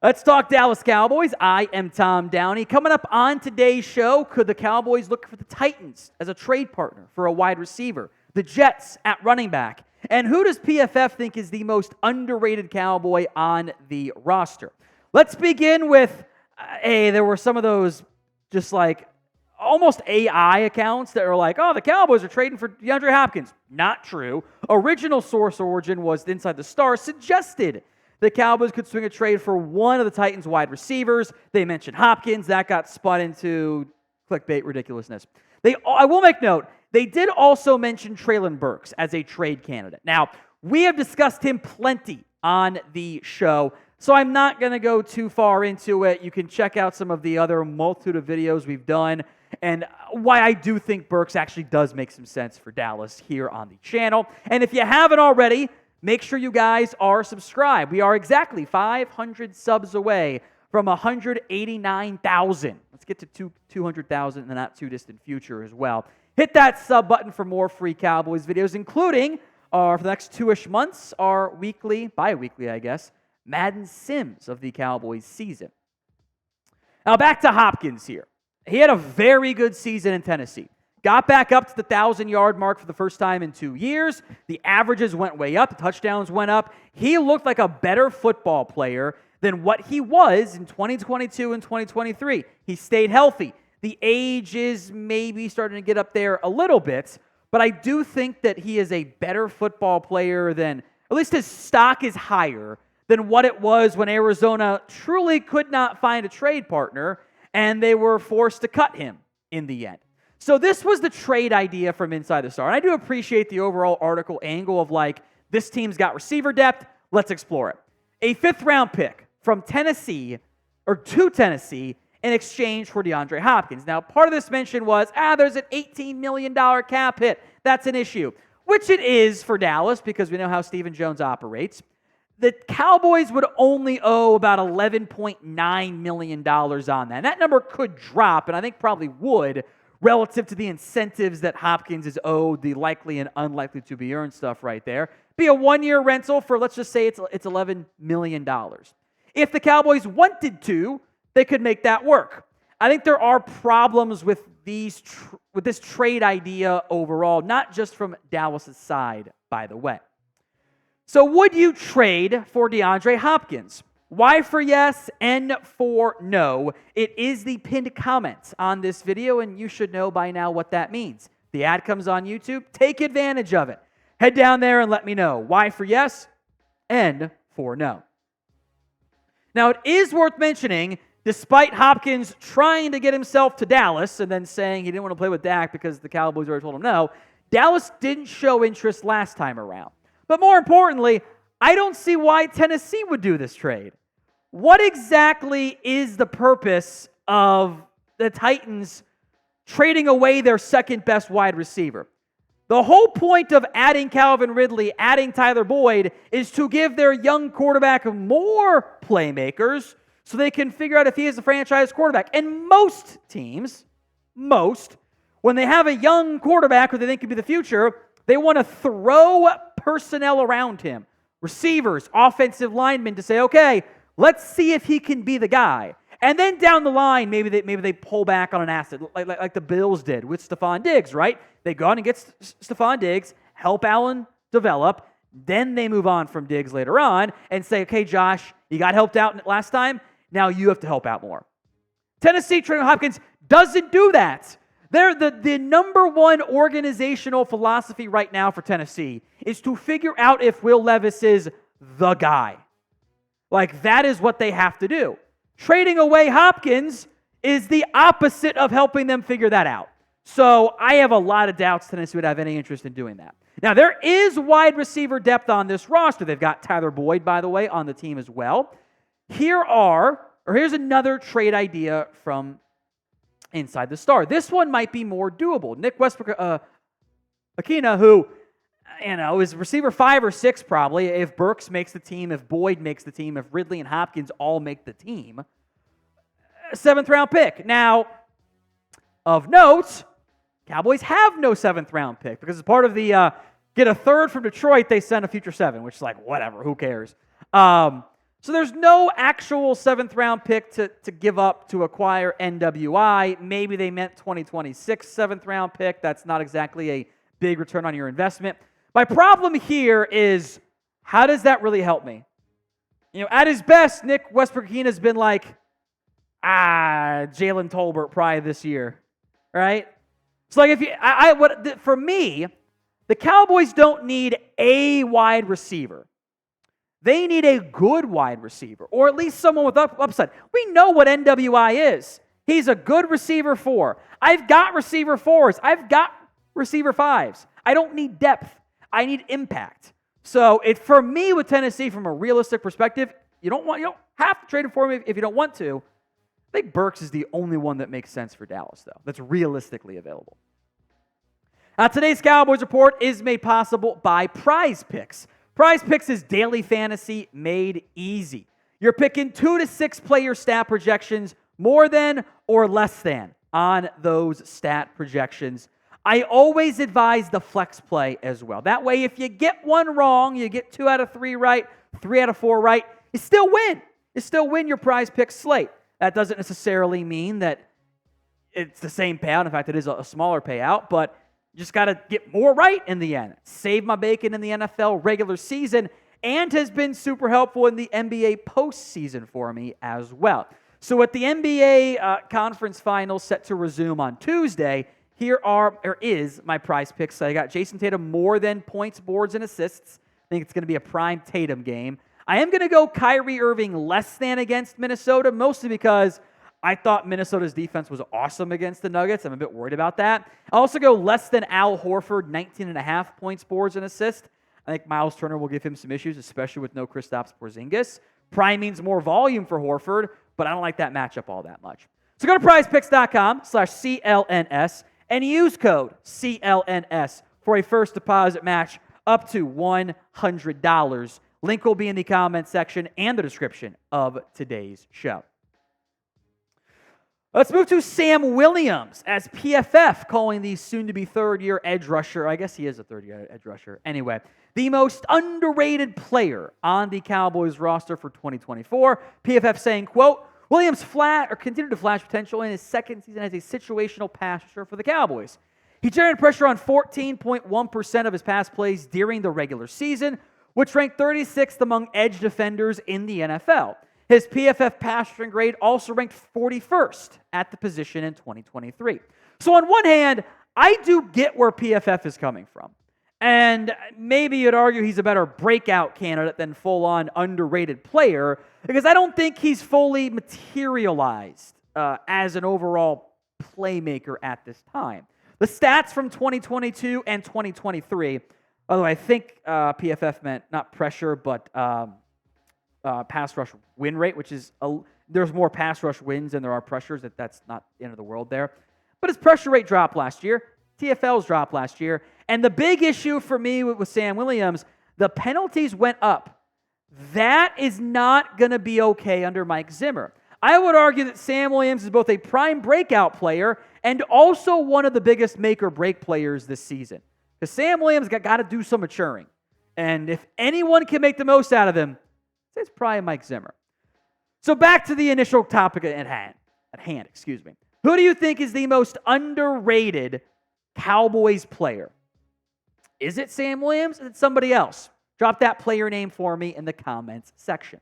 Let's talk Dallas Cowboys. I am Tom Downey. Coming up on today's show, could the Cowboys look for the Titans as a trade partner for a wide receiver? The Jets at running back? And who does PFF think is the most underrated Cowboy on the roster? Let's begin with, there were some of those just like almost AI accounts that are like, oh, the Cowboys are trading for DeAndre Hopkins. Not true. Original source origin was Inside the Star suggested the Cowboys could swing a trade for one of the Titans' wide receivers. They mentioned Hopkins. That got spun into clickbait ridiculousness. I will make note, they did also mention Treylon Burks as a trade candidate. Now, we have discussed him plenty on the show, so I'm not going to go too far into it. You can check out some of the other multitude of videos we've done and why I do think Burks actually does make some sense for Dallas here on the channel. And if you haven't already, make sure you guys are subscribed. We are exactly 500 subs away from 189,000. Let's get to 200,000 in the not-too-distant future as well. Hit that sub button for more free Cowboys videos, including, for the next 2-ish months, our bi-weekly, I guess, Madden Sims of the Cowboys season. Now back to Hopkins here. He had a very good season in Tennessee. Got back up to the 1,000-yard mark for the first time in 2 years. The averages went way up. The touchdowns went up. He looked like a better football player than what he was in 2022 and 2023. He stayed healthy. The age is maybe starting to get up there a little bit, but I do think that he is a better football player than, at least his stock is higher than what it was when Arizona truly could not find a trade partner and they were forced to cut him in the end. So this was the trade idea from Inside the Star. And I do appreciate the overall article angle of like, this team's got receiver depth, let's explore it. A 5th-round pick from Tennessee, or to Tennessee, in exchange for DeAndre Hopkins. Now, part of this mention was, there's an $18 million cap hit. That's an issue, which it is for Dallas because we know how Stephen Jones operates. The Cowboys would only owe about $11.9 million on that. And that number could drop, and I think probably would, relative to the incentives that Hopkins is owed, the likely and unlikely to be earned stuff right there. Be a 1-year rental for, let's just say it's $11 million. If the Cowboys wanted to, they could make that work. I think there are problems with this trade idea overall, not just from Dallas' side, by the way. So would you trade for DeAndre Hopkins? Y for yes, N for no. It is the pinned comment on this video, and you should know by now what that means. The ad comes on YouTube. Take advantage of it. Head down there and let me know. Y for yes, N for no. Now, it is worth mentioning, despite Hopkins trying to get himself to Dallas and then saying he didn't want to play with Dak because the Cowboys already told him no, Dallas didn't show interest last time around. But more importantly, I don't see why Tennessee would do this trade. What exactly is the purpose of the Titans trading away their second-best wide receiver? The whole point of adding Calvin Ridley, adding Tyler Boyd, is to give their young quarterback more playmakers so they can figure out if he is a franchise quarterback. And most teams, when they have a young quarterback who they think could be the future, they want to throw personnel around him. Receivers, offensive linemen to say, okay, let's see if he can be the guy. And then down the line, maybe they pull back on an asset, like the Bills did with Stephon Diggs, right? They go out and get Stephon Diggs, help Allen develop, then they move on from Diggs later on and say, okay, Josh, you got helped out last time, now you have to help out more. Tennessee, Treylon Hopkins doesn't do that. They're the number one organizational philosophy right now for Tennessee is to figure out if Will Levis is the guy. Like, that is what they have to do. Trading away Hopkins is the opposite of helping them figure that out. So I have a lot of doubts Tennessee would have any interest in doing that. Now, there is wide receiver depth on this roster. They've got Tyler Boyd, by the way, on the team as well. Here's another trade idea from Inside the Star. This one might be more doable. Nick Westbrook Ikhine, who, is receiver 5 or 6 probably, if Burks makes the team, if Boyd makes the team, if Ridley and Hopkins all make the team. 7th-round pick. Now, of note, Cowboys have no 7th-round pick because as part of the get a 3rd from Detroit, they send a future 7, which is like, whatever, who cares? So there's no actual 7th-round pick to give up to acquire NWI. Maybe they meant 2026 7th-round pick. That's not exactly a big return on your investment. My problem here is, how does that really help me? At his best, Nick Westbrook Ikhine has been like, Jalen Tolbert probably this year, right? So like for me, the Cowboys don't need a wide receiver. They need a good wide receiver, or at least someone with upside. We know what NWI is. He's a good receiver 4. I've got receiver 4s. I've got receiver 5s. I don't need depth. I need impact. So for me with Tennessee, from a realistic perspective, you don't have to trade him for me if you don't want to. I think Burks is the only one that makes sense for Dallas, though, that's realistically available. Today's Cowboys Report is made possible by Prize Picks. Prize Picks is daily fantasy made easy. You're picking 2 to 6 player stat projections, more than or less than on those stat projections. I always advise the flex play as well. That way, if you get one wrong, you get 2 out of 3 right, 3 out of 4 right, you still win. You still win your Prize Picks slate. That doesn't necessarily mean that it's the same payout. In fact, it is a smaller payout, but you just got to get more right in the end. Save my bacon in the NFL regular season, and has been super helpful in the NBA postseason for me as well. So with the NBA conference finals set to resume on Tuesday, here is my Prize Picks. I got Jason Tatum more than points, boards, and assists. I think it's going to be a prime Tatum game. I am going to go Kyrie Irving less than against Minnesota, mostly because I thought Minnesota's defense was awesome against the Nuggets. I'm a bit worried about that. I'll also go less than Al Horford, 19.5 points, boards, and assists. I think Miles Turner will give him some issues, especially with no Kristaps Porzingis. Prime means more volume for Horford, but I don't like that matchup all that much. So go to prizepicks.com/CLNS and use code CLNS for a first deposit match up to $100. Link will be in the comment section and the description of today's show. Let's move to Sam Williams, as PFF calling the soon-to-be third-year edge rusher. I guess he is a third-year edge rusher. Anyway, the most underrated player on the Cowboys roster for 2024. PFF saying, quote, Williams continued to flash potential in his second season as a situational pass rusher for the Cowboys. He generated pressure on 14.1% of his pass plays during the regular season, which ranked 36th among edge defenders in the NFL. His PFF pass rushing grade also ranked 41st at the position in 2023. So on one hand, I do get where PFF is coming from. And maybe you'd argue he's a better breakout candidate than full-on underrated player, because I don't think he's fully materialized as an overall playmaker at this time. The stats from 2022 and 2023, although I think PFF meant not pressure, but pass rush win rate, which is, there's more pass rush wins than there are pressures. That's not the end of the world there. But his pressure rate dropped last year. TFL's dropped last year. And the big issue for me with Sam Williams, the penalties went up. That is not going to be okay under Mike Zimmer. I would argue that Sam Williams is both a prime breakout player and also one of the biggest make-or-break players this season. Because Sam Williams got to do some maturing. And if anyone can make the most out of him, it's probably Mike Zimmer. So back to the initial topic at hand. Who do you think is the most underrated Cowboys player? Is it Sam Williams? Is it somebody else? Drop that player name for me in the comments section.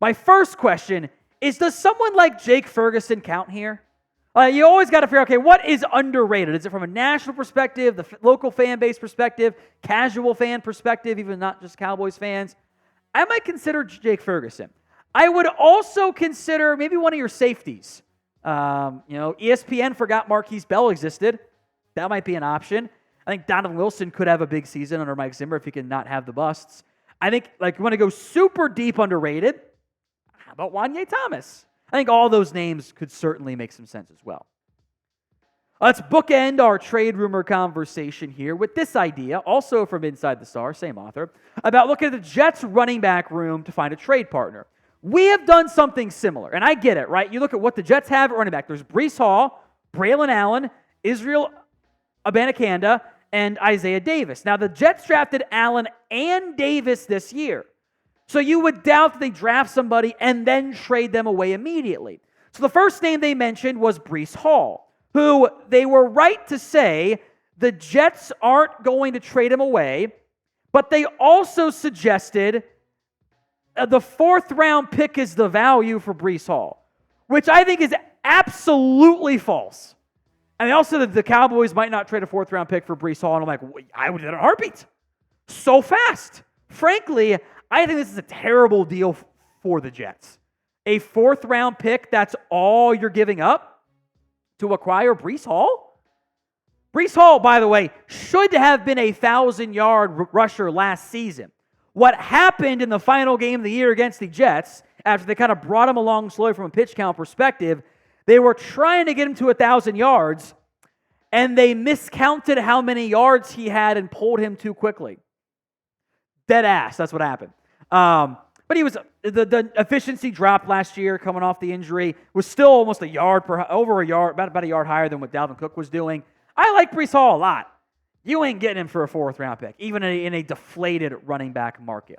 My first question is, does someone like Jake Ferguson count here? You always got to figure out, okay, what is underrated? Is it from a national perspective, the local fan base perspective, casual fan perspective, even not just Cowboys fans? I might consider Jake Ferguson. I would also consider maybe one of your safeties. ESPN forgot Marquise Bell existed. That might be an option. I think Donovan Wilson could have a big season under Mike Zimmer if he can not have the busts. I think, you want to go super deep underrated, how about Wanye Thomas? I think all those names could certainly make some sense as well. Let's bookend our trade rumor conversation here with this idea, also from Inside the Star, same author, about looking at the Jets' running back room to find a trade partner. We have done something similar, and I get it, right? You look at what the Jets have at running back. There's Breece Hall, Braylon Allen, Israel Abanikanda, and Isaiah Davis. Now, the Jets drafted Allen and Davis this year. So you would doubt that they draft somebody and then trade them away immediately. So the first name they mentioned was Breece Hall, who they were right to say the Jets aren't going to trade him away, but they also suggested the 4th round pick is the value for Breece Hall, which I think is absolutely false. And they also said that the Cowboys might not trade a 4th round pick for Breece Hall, and I'm like, I would do that in a heartbeat. So fast. Frankly, I think this is a terrible deal for the Jets. A 4th round pick, that's all you're giving up to acquire Breece Hall? Breece Hall, by the way, should have been a 1,000-yard rusher last season. What happened in the final game of the year against the Jets, after they kind of brought him along slowly from a pitch count perspective, they were trying to get him to 1,000 yards, and they miscounted how many yards he had and pulled him too quickly. Dead ass, that's what happened. But he was the efficiency dropped last year coming off the injury, was still almost over a yard, about a yard higher than what Dalvin Cook was doing. I like Breece Hall a lot. You ain't getting him for a 4th round pick, even in a deflated running back market.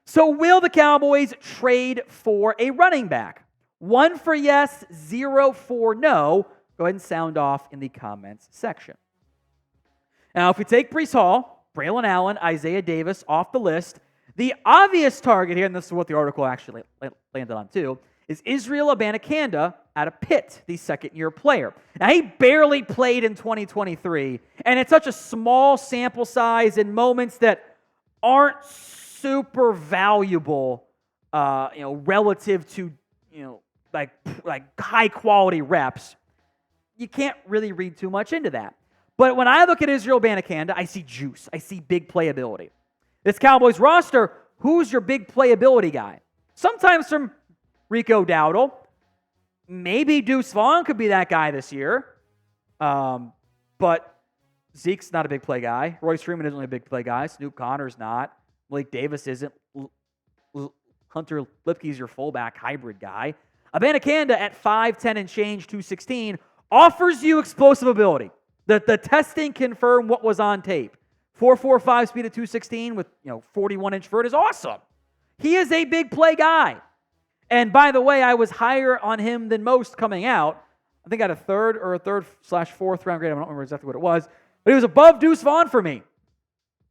So will the Cowboys trade for a running back? 1 for yes, 0 for no. Go ahead and sound off in the comments section. Now, if we take Breece Hall, Braylon Allen, Isaiah Davis off the list, the obvious target here, and this is what the article actually landed on too, is Israel Abanikanda out of Pitt, the second-year player. Now, he barely played in 2023, and it's such a small sample size in moments that aren't super valuable, relative to, like high-quality reps. You can't really read too much into that. But when I look at Israel Abanikanda, I see juice. I see big playability. This Cowboys roster, who's your big playability guy? Sometimes from Rico Dowdle. Maybe Deuce Vaughn could be that guy this year. But Zeke's not a big play guy. Royce Freeman isn't really a big play guy. Snoop Connor's not. Malik Davis isn't. Hunter Lipke's your fullback hybrid guy. Abanikanda at 5'10 and change, 216, offers you explosive ability. The testing confirmed what was on tape. 4.45 speed at 216 with 41-inch vert is awesome. He is a big play guy. And by the way, I was higher on him than most coming out. I think I had a 3rd/4th round grade. I don't remember exactly what it was. But he was above Deuce Vaughn for me.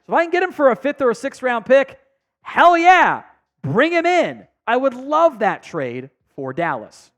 So if I can get him for a 5th or a 6th round pick, hell yeah, bring him in. I would love that trade for Dallas.